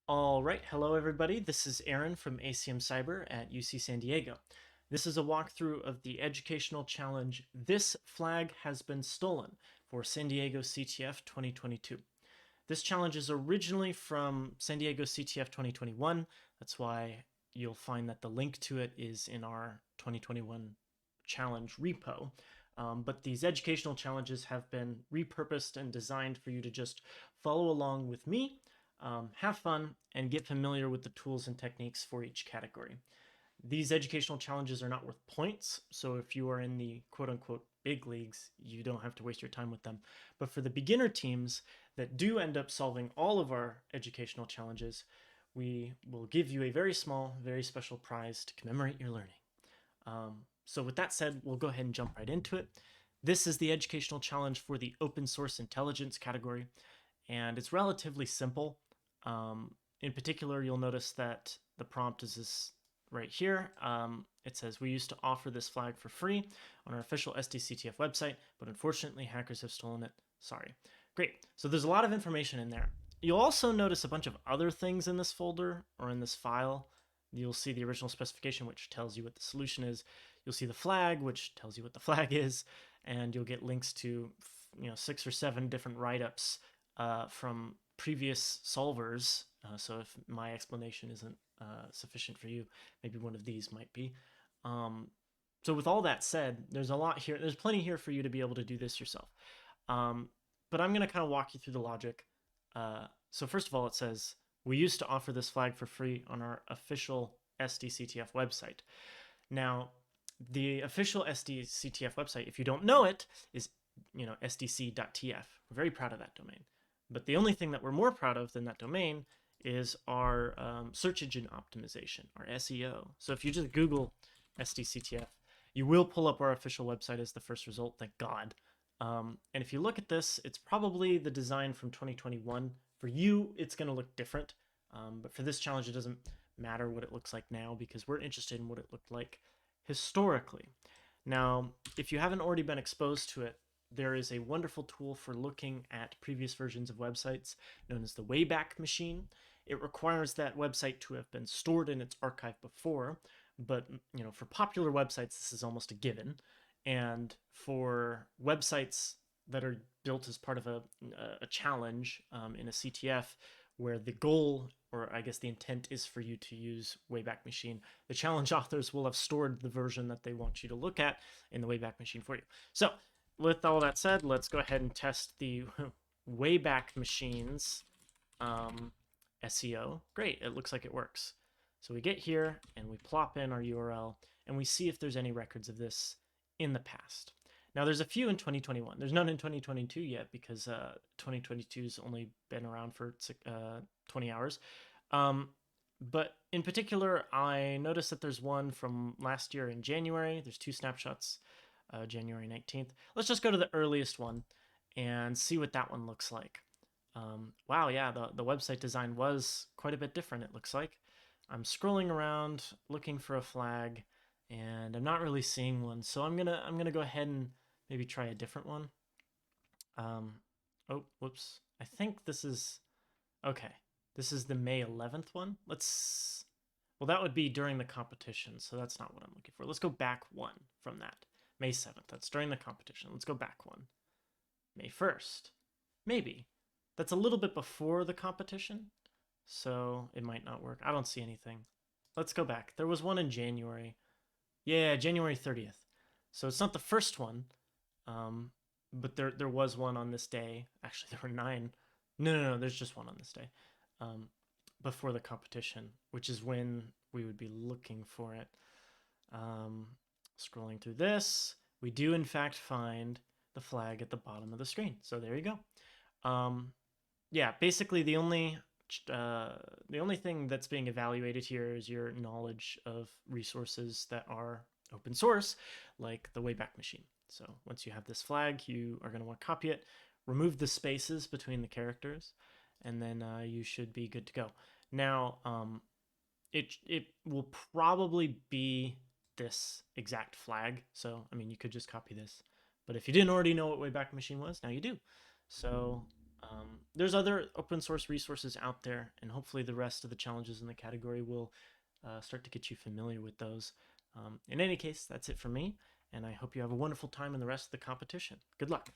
All right, hello everybody. This is Aaron from ACM Cyber at UC San Diego. This is a walkthrough of the educational challenge This Flag Has Been Stolen for San Diego CTF 2022. This challenge is originally from San Diego CTF 2021. That's why you'll find that the link to it is in our 2021 challenge repo. But these educational challenges have been repurposed and designed for you to just follow along with me, have fun, and get familiar with the tools and techniques for each category. These educational challenges are not worth points, so if you are in the quote-unquote big leagues, you don't have to waste your time with them. But for the beginner teams that do end up solving all of our educational challenges, we will give you a very small, very special prize to commemorate your learning. So with that said, we'll go ahead and jump right into it. This is the educational challenge for the open source intelligence category, and it's relatively simple. In particular, you'll notice that the prompt is this right here. It says, we used to offer this flag for free on our official SDCTF website, but unfortunately hackers have stolen it. Sorry. Great. So there's a lot of information in there. You'll also notice a bunch of other things in this folder or in this file. You'll see the original specification, which tells you what the solution is. You'll see the flag, which tells you what the flag is, and you'll get links to 6 or 7 different write-ups from previous solvers. So if my explanation isn't sufficient for you, maybe one of these might be. So with all that said, there's a lot here. There's plenty here for you to be able to do this yourself. But I'm going to kind of walk you through the logic. So first of all, it says, we used to offer this flag for free on our official SDCTF website. Now, the official SDCTF website, if you don't know it, is SDC.TF. We're very proud of that domain. But the only thing that we're more proud of than that domain is our search engine optimization, our SEO. So if you just Google SDCTF, you will pull up our official website as the first result, thank God. And if you look at this, it's probably the design from 2021. For you, it's going to look different. But for this challenge, it doesn't matter what it looks like now because we're interested in what it looked like historically. Now, if you haven't already been exposed to it, there is a wonderful tool for looking at previous versions of websites known as the Wayback Machine. It requires that website to have been stored in its archive before, but for popular websites, this is almost a given. And for websites that are built as part of a challenge in a CTF, where the goal, or I guess the intent, is for you to use Wayback Machine, the challenge authors will have stored the version that they want you to look at in the Wayback Machine for you. So with all that said, let's go ahead and test the Wayback Machine's SEO. Great, it looks like it works. So we get here and we plop in our URL and we see if there's any records of this in the past. Now there's a few in 2021. There's none in 2022 yet because 2022's only been around for 20 hours. But in particular, I noticed that there's one from last year in January. There's 2 snapshots, January 19th. Let's just go to the earliest one and see what that one looks like. Wow, yeah, the website design was quite a bit different, it looks like. I'm scrolling around looking for a flag, and I'm not really seeing one, so I'm gonna go ahead and maybe try a different one. Oh, whoops. I think this is okay. This is the May 11th one. Well, that would be during the competition, so that's not what I'm looking for. Let's go back one from that. May 7th. That's during the competition. Let's go back one. May 1st. Maybe. That's a little bit before the competition, so it might not work. I don't see anything. Let's go back. There was one in January. Yeah, January 30th. So it's not the first one, but there was one on this day. Actually, there were 9. No, there's just one on this day before the competition, which is when we would be looking for it. Scrolling through this, we do in fact find the flag at the bottom of the screen. So there you go. Yeah, basically the only thing that's being evaluated here is your knowledge of resources that are open source, like the Wayback Machine. So once you have this flag, you are going to want to copy it, remove the spaces between the characters, and then you should be good to go. Now, it will probably be this exact flag. So, I mean, you could just copy this. But if you didn't already know what Wayback Machine was, now you do. So There's other open source resources out there, and hopefully the rest of the challenges in the category will start to get you familiar with those. In any case, that's it for me, and I hope you have a wonderful time in the rest of the competition. Good luck.